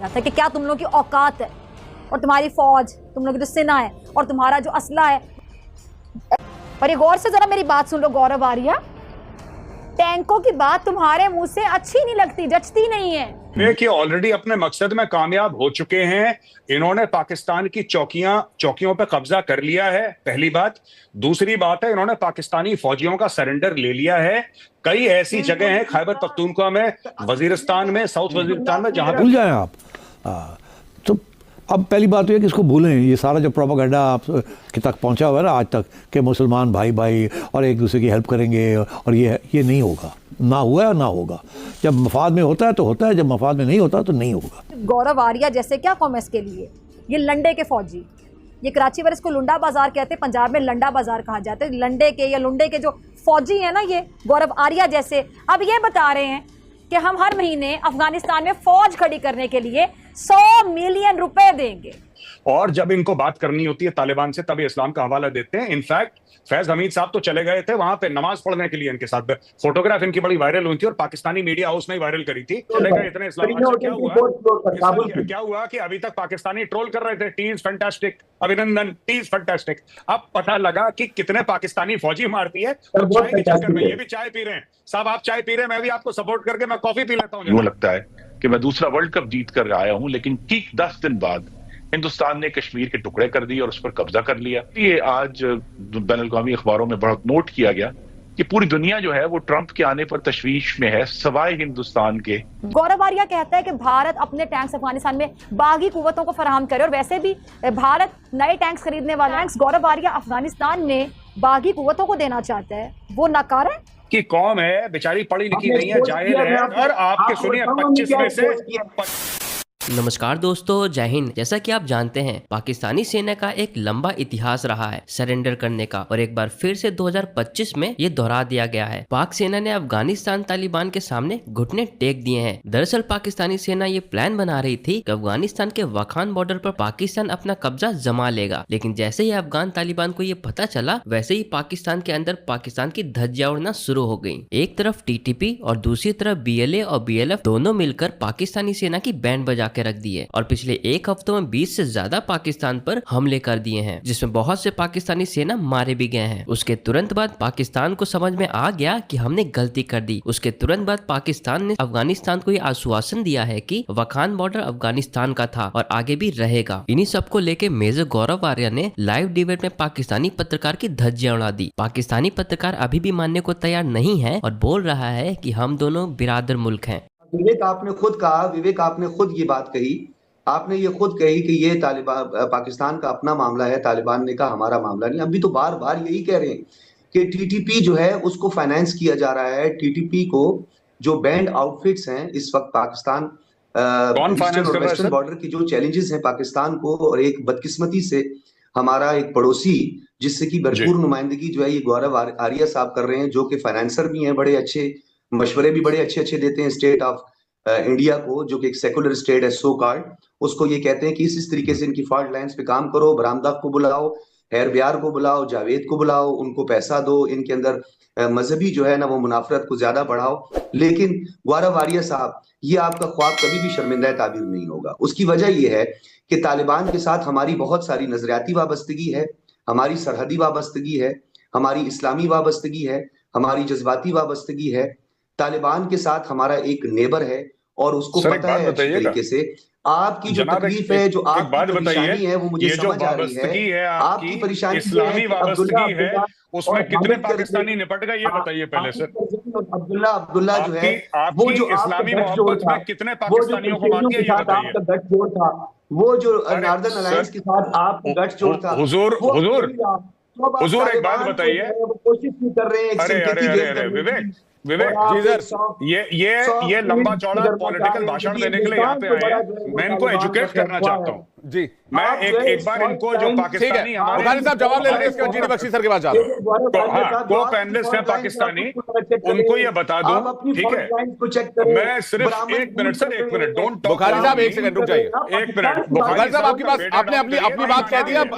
था कि क्या तुम लोगों की औकात है और तुम्हारी फौज, तुम लोग जो सेना है और तुम्हारा जो असला है। और ये गौर से जरा मेरी बात सुन लो गौरव आर्या, टैंकों की बात तुम्हारे मुंह से अच्छी नहीं लगती, जचती नहीं है। देखिए ऑलरेडी अपने मकसद में कामयाब हो चुके हैं। इन्होंने पाकिस्तान की चौकियों पर कब्जा कर लिया है, पहली बात। दूसरी बात है, इन्होंने पाकिस्तानी फौजियों का सरेंडर ले लिया है। कई ऐसी जगह हैं खैबर पख्तूनख्वा में, वजीरिस्तान में, साउथ वजीरिस्तान में, जहां भूल जाएं आप। तो अब पहली बात तो ये कि इसको भूलें। ये सारा जो प्रोपेगेंडा आप के तक पहुंचा हुआ है ना आज तक कि मुसलमान भाई भाई और एक दूसरे की हेल्प करेंगे, और ये नहीं होगा, ना हुआ है ना होगा। जब मफाद में होता है तो होता है, जब मफाद में नहीं होता तो नहीं होगा। गौरव आर्या जैसे क्या कौम है इसके लिए, ये लंडे के फौजी, ये कराची में इसको लुंडा बाजार कहते हैं, पंजाब में लंडा बाजार कहा जाता है। लंडे के या लुंडे के जो फौजी हैं ना, ये गौरव आर्या जैसे, अब ये बता रहे हैं कि हम हर महीने अफगानिस्तान में फौज खड़ी करने के लिए 100 मिलियन रुपए देंगे। और जब इनको बात करनी होती है तालिबान से तब इस्लाम का हवाला देते हैं। इनफैक्ट फैज हमीद साहब तो चले गए थे वहां पे नमाज पढ़ने के लिए, इनके साथ फोटोग्राफ इनकी बड़ी वायरल हुई थी और पाकिस्तानी मीडिया हाउस ने वायरल करी थी। चले गए इतने इस्लाम से क्या हुआ कि अभी तक पाकिस्तानी ट्रोल कर रहे थे, टी इज फैंटास्टिक, अभिनंदन, टी इज फैंटास्टिक। अब पता लगा कि कितने पाकिस्तानी फौजी मारती है। तो चाय के चक्कर में ये भी चाय पी रहे हैं। साहब आप चाय पी रहे हैं, मैं भी आपको सपोर्ट करके मैं कॉफी पी लेता हूँ। यूं लगता है कि मैं दूसरा वर्ल्ड कप जीत कर आया हूं, लेकिन ठीक 10 दिन बाद हिंदुस्तान ने कश्मीर के टुकड़े कर दिए और उस पर कब्जा कर लिया। ये आज बैनुल-अक़वामी अखबारों में बहुत नोट किया गया कि पूरी दुनिया जो है वो ट्रंप के आने पर तशवीश में है, सवाए हिंदुस्तान के। गौरव आर्या कहता है कि भारत अपने टैंक्स अफगानिस्तान में बागी कुव्वतों को फराहम करे, और वैसे भी भारत नए टैंक्स खरीदने वाले हैं। गौरव आर्या अफगानिस्तान में बागी कुव्वतों को देना चाहता है, वो नकार है की कौम है, बेचारी पढ़ी लिखी नहीं है, जाहिल है। और आपके सुनिए 25 में से नमस्कार दोस्तों, जय हिंद। जैसा कि आप जानते हैं पाकिस्तानी सेना का एक लंबा इतिहास रहा है सरेंडर करने का, और एक बार फिर से 2025 में ये दोहरा दिया गया है। पाक सेना ने अफगानिस्तान तालिबान के सामने घुटने टेक दिए हैं। दरअसल पाकिस्तानी सेना ये प्लान बना रही थी कि अफगानिस्तान के वाखान बॉर्डर पर पाकिस्तान अपना कब्जा जमा लेगा, लेकिन जैसे ही अफगान तालिबान को ये पता चला, वैसे ही पाकिस्तान के अंदर पाकिस्तान की धज्जियां उड़ना शुरू हो गयी। एक तरफ TTP और दूसरी तरफ BLA और BLF दोनों मिलकर पाकिस्तानी सेना की बैंड बजा के रख दिए, और पिछले एक हफ्तों में 20 से ज्यादा पाकिस्तान पर हमले कर दिए हैं, जिसमें बहुत से पाकिस्तानी सेना मारे भी गए हैं। उसके तुरंत बाद पाकिस्तान को समझ में आ गया कि हमने गलती कर दी। उसके तुरंत बाद पाकिस्तान ने अफगानिस्तान को ये आश्वासन दिया है कि वाखान बॉर्डर अफगानिस्तान का था और आगे भी रहेगा। इन्हीं सबको लेके मेजर गौरव आर्या ने लाइव डिबेट में पाकिस्तानी पत्रकार की धज्जियां उड़ा दी। पाकिस्तानी पत्रकार अभी भी मानने को तैयार नहीं है और बोल रहा है कि हम दोनों बिरादर मुल्क हैं। विवेक आपने खुद कहा, विवेक आपने खुद ये बात कही, आपने ये खुद कही कि ये तालिबान पाकिस्तान का अपना मामला है, तालिबान ने कहा हमारा मामला नहीं। अभी तो बार बार यही कह रहे हैं कि TTP जो है उसको फाइनेंस किया जा रहा है। TTP को जो बैंड आउटफिट्स हैं इस वक्त पाकिस्तान ईस्टर्न और वेस्टर्न बॉर्डर की जो चैलेंजेस हैं पाकिस्तान को, और एक बदकिस्मती से हमारा एक पड़ोसी जिससे की भरपूर नुमाइंदगी जो है ये गौरव आर्या साहब कर रहे हैं, जो कि फाइनेंसर भी हैं, बड़े अच्छे मशवरे भी बड़े अच्छे अच्छे देते हैं स्टेट ऑफ इंडिया को, जो कि एक सेकुलर स्टेट है सो कॉल्ड। उसको ये कहते हैं कि इस तरीके से इनकी फॉल्ट लाइंस पे काम करो, बरामदा को बुलाओ, हैर ब्यार को बुलाओ, जावेद को बुलाओ, उनको पैसा दो, इनके अंदर मजहबी जो है ना वो मुनाफरत को ज्यादा बढ़ाओ। लेकिन गौरव आर्या साहब, ये आपका ख्वाब कभी भी शर्मिंदा ताबीर नहीं होगा। उसकी वजह यह है कि तालिबान के साथ हमारी बहुत सारी नजरियाती वाबस्तगी है, हमारी सरहदी वाबस्तगी है, हमारी इस्लामी वाबस्तगी है, हमारी जज्बाती वाबस्तगी है। तालिबान के साथ हमारा एक नेबर है और उसको पता है अच्छी तरीके से। आपकी जो तकलीफ है, जो आपकी परेशानी है, वो मुझे समझ आ रही है। आपकी परेशानी इस्लामी वाबस्तगी है, उसमें कितने पाकिस्तानी निपट गए ये बताइए पहले सर। अब्दुल्ला जो है वो जो इस्लामी मोहब्बत में कितने पाकिस्तानियों को मार दिया ये बताइए। गठजोड़ था, वो जो नॉर्दर्न अलायंस के साथ आपका गठजोड़ था। हुजूर एक बात बताइए, कोशिश भी कर रहे हैं विवेक जी सर, ये लंबा चौड़ा पॉलिटिकल भाषण देने के लिए यहाँ पे आए हैं। मैं इनको एजुकेट करना चाहता हूँ जी। मैं एक बार इनको जो पाकिस्तानी बुखारी साहब जवाब ले लेंगे, इसके बाद GD बख्शी सर के पास जा रहा हूं। को पैनलिस्ट हैं पाकिस्तानी, उनको ये बता दो, ठीक है। मैं सिर्फ 1 minute sir, 1 minute, don't talk. Bukhari साहब 1 सेकंड रुक जाइए। 1 मिनट बुखारी साहब, आपके पास आपने अपनी बात कह दी, अब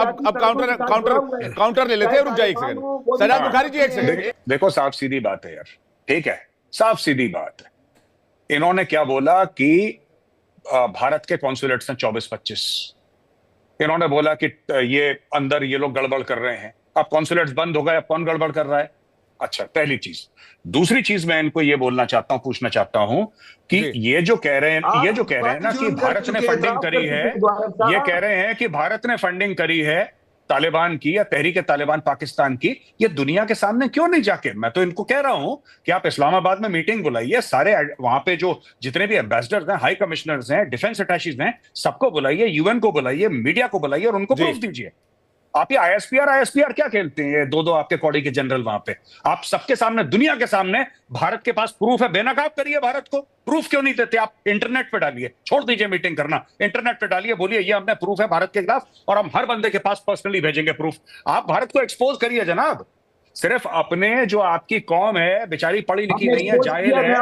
काउंटर ले लेते हैं। रुक जाइए 1 सेकंड। सजाद बुखारी जी 1 सेकंड। देखो साफ सीधी बात है यार, ठीक है, साफ सीधी बात है। इन्होंने क्या बोला कि भारत के कॉन्सुलेट्स हैं 24-25। इन्होंने बोला कि ये अंदर ये लोग गड़बड़ कर रहे हैं। अब कॉन्सुलेट्स बंद हो गए, अब कौन गड़बड़ कर रहा है? अच्छा, पहली चीज। दूसरी चीज मैं इनको ये बोलना चाहता हूं, पूछना चाहता हूं कि ये जो कह रहे हैं ना कि भारत ने फंडिंग करी है, ये कह रहे हैं कि भारत ने फंडिंग करी है तालिबान की या तहरीक तालिबान पाकिस्तान की, ये दुनिया के सामने क्यों नहीं जाके? मैं तो इनको कह रहा हूं कि आप इस्लामाबाद में मीटिंग बुलाइए, सारे वहां पे जो जितने भी एम्बेसडर्स हैं, हाई कमिश्नर्स हैं, डिफेंस अटैचीज हैं, सबको बुलाइए, यूएन को बुलाइए, मीडिया को बुलाइए और उनको प्रूफ दीजिए। आप ये आईएसपीआर क्या खेलते हैं? दो आपके कौड़ी के जनरल वहां पे, आप सबके सामने, दुनिया के सामने भारत के पास प्रूफ है, बेनकाब करिए भारत को। प्रूफ क्यों नहीं देते आप? इंटरनेट पे डालिए, छोड़ दीजिए मीटिंग करना, इंटरनेट पे डालिए, बोलिए ये हमने प्रूफ है भारत के खिलाफ और हम हर बंदे के पास पर्सनली भेजेंगे प्रूफ। आप भारत को एक्सपोज करिए जनाब। सिर्फ अपने जो आपकी कौम है बेचारी पढ़ी लिखी नहीं है, जाहिल है।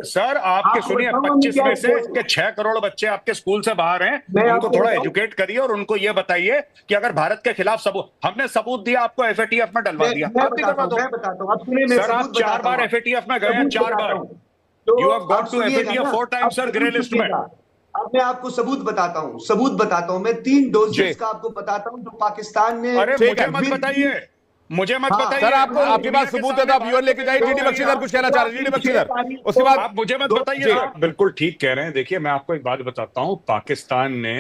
सर आपके सुनिए, 25 में से 6 करोड़ बच्चे आपके स्कूल से बाहर हैं, उनको थोड़ा एजुकेट करिए और उनको ये बताइए कि अगर भारत के खिलाफ सबूत, हमने सबूत दिया आपको, एफएटीएफ में डलवा दिया, आप भी करवा दो। सर आप 4 बार एफएटीएफ में गए हैं, 4 बार। You have got to FATF 4 times sir, grey list में। अब मैं आपको सबूत बताता हूं, मैं 3 डोजेस का आपको बताता हूं जो पाकिस्तान ने। अरे मुझे मत बताइए सर, आपको आपके पास सबूत है तो आप यूएन लेके जाइए। डीडी बख्शी सर कुछ कहना चाह रहे हैं, डीडी बख्शी सर, उसके बाद आप मुझे मत बताइए। बिल्कुल ठीक कह रहे हैं। देखिए मैं आपको एक बात बताता हूं, पाकिस्तान ने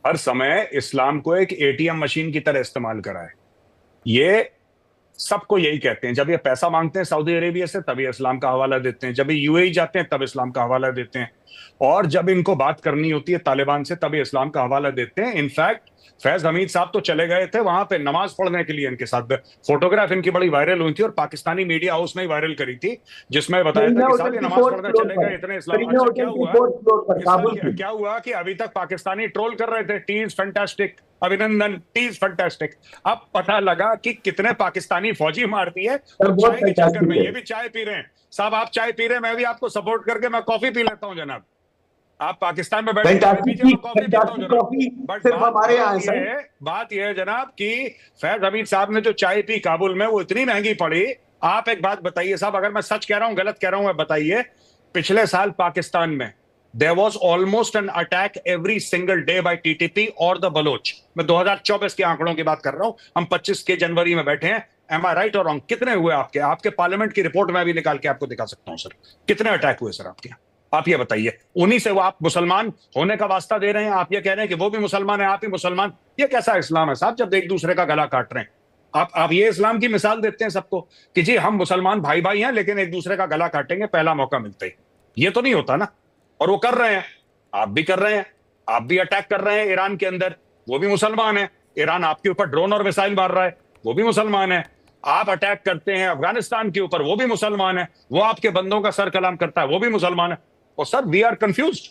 हर समय इस्लाम को एक एटीएम मशीन की तरह इस्तेमाल करा है। ये सबको यही कहते हैं, जब ये पैसा मांगते हैं सऊदी अरेबिया से तब ये इस्लाम का हवाला देते हैं, जब ये यूएई जाते हैं तब इस्लाम का हवाला देते हैं, और जब इनको बात करनी होती है तालिबान से तब ये इस्लाम का हवाला देते हैं। इनफैक्ट फैज हमीद साहब तो चले गए थे वहां पे नमाज पढ़ने के लिए, इनके साथ फोटोग्राफ इनकी बड़ी वायरल हुई थी और पाकिस्तानी मीडिया हाउस ने ही वायरल करी थी, जिसमें बताया था कि साहब ये नमाज पढ़ने चले गए इतने इस्लामाबाद से। क्या हुआ कि अभी तक पाकिस्तानी ट्रोल कर रहे थे, टी इज फैंटास्टिक, अभिनंदन, टी इज फैंटास्टिक। अब पता लगा कि कितने पाकिस्तानी फौजी मारती है चाय के चक्कर में। ये भी चाय पी रहे हैं साहब, आप चाय पी रहे हैं, मैं भी आपको सपोर्ट करके मैं कॉफी पी लेता हूँ जनाब। आप पाकिस्तान में बैठे कॉफी पीता हूं जनाब। बट बात यह है जनाब कि फैज हमीद साहब ने जो चाय पी काबुल में वो इतनी महंगी पड़ी। आप एक बात बताइए साहब, अगर मैं सच कह रहा हूं गलत कह रहा हूं, मैं बताइए। पिछले साल पाकिस्तान में there was almost an attack every single day by TTP और द बलोच। मैं 2024 के आंकड़ों की बात कर रहा हूं, हम 25 के जनवरी में बैठे हैं। एम आई राइट और रॉन्ग? कितने हुए आपके पार्लियामेंट की रिपोर्ट में भी निकाल के आपको दिखा सकता हूं सर, कितने अटैक हुए सर आपके यहाँ। आप ये बताइए, उन्हीं से वो आप मुसलमान होने का वास्ता दे रहे हैं, आप ये कह रहे हैं कि वो भी मुसलमान है, आप ही मुसलमान। ये कैसा इस्लाम है साहब जब एक दूसरे का गला काट रहे हैं? आप ये इस्लाम की मिसाल देते हैं सबको कि जी हम मुसलमान भाई भाई हैं लेकिन एक दूसरे का गला काटेंगे पहला मौका मिलते ही। ये तो नहीं होता ना। और वो कर रहे हैं, आप भी कर रहे हैं, आप भी अटैक कर रहे हैं ईरान के अंदर, वो भी मुसलमान है। ईरान आपके ऊपर ड्रोन और मिसाइल मार रहा है, वो भी मुसलमान है। आप अटैक करते हैं अफगानिस्तान के ऊपर, वो भी मुसलमान है। वो आपके बंदों का सर कलाम करता है, वो भी मुसलमान है। और सर वी आर कंफ्यूज्ड।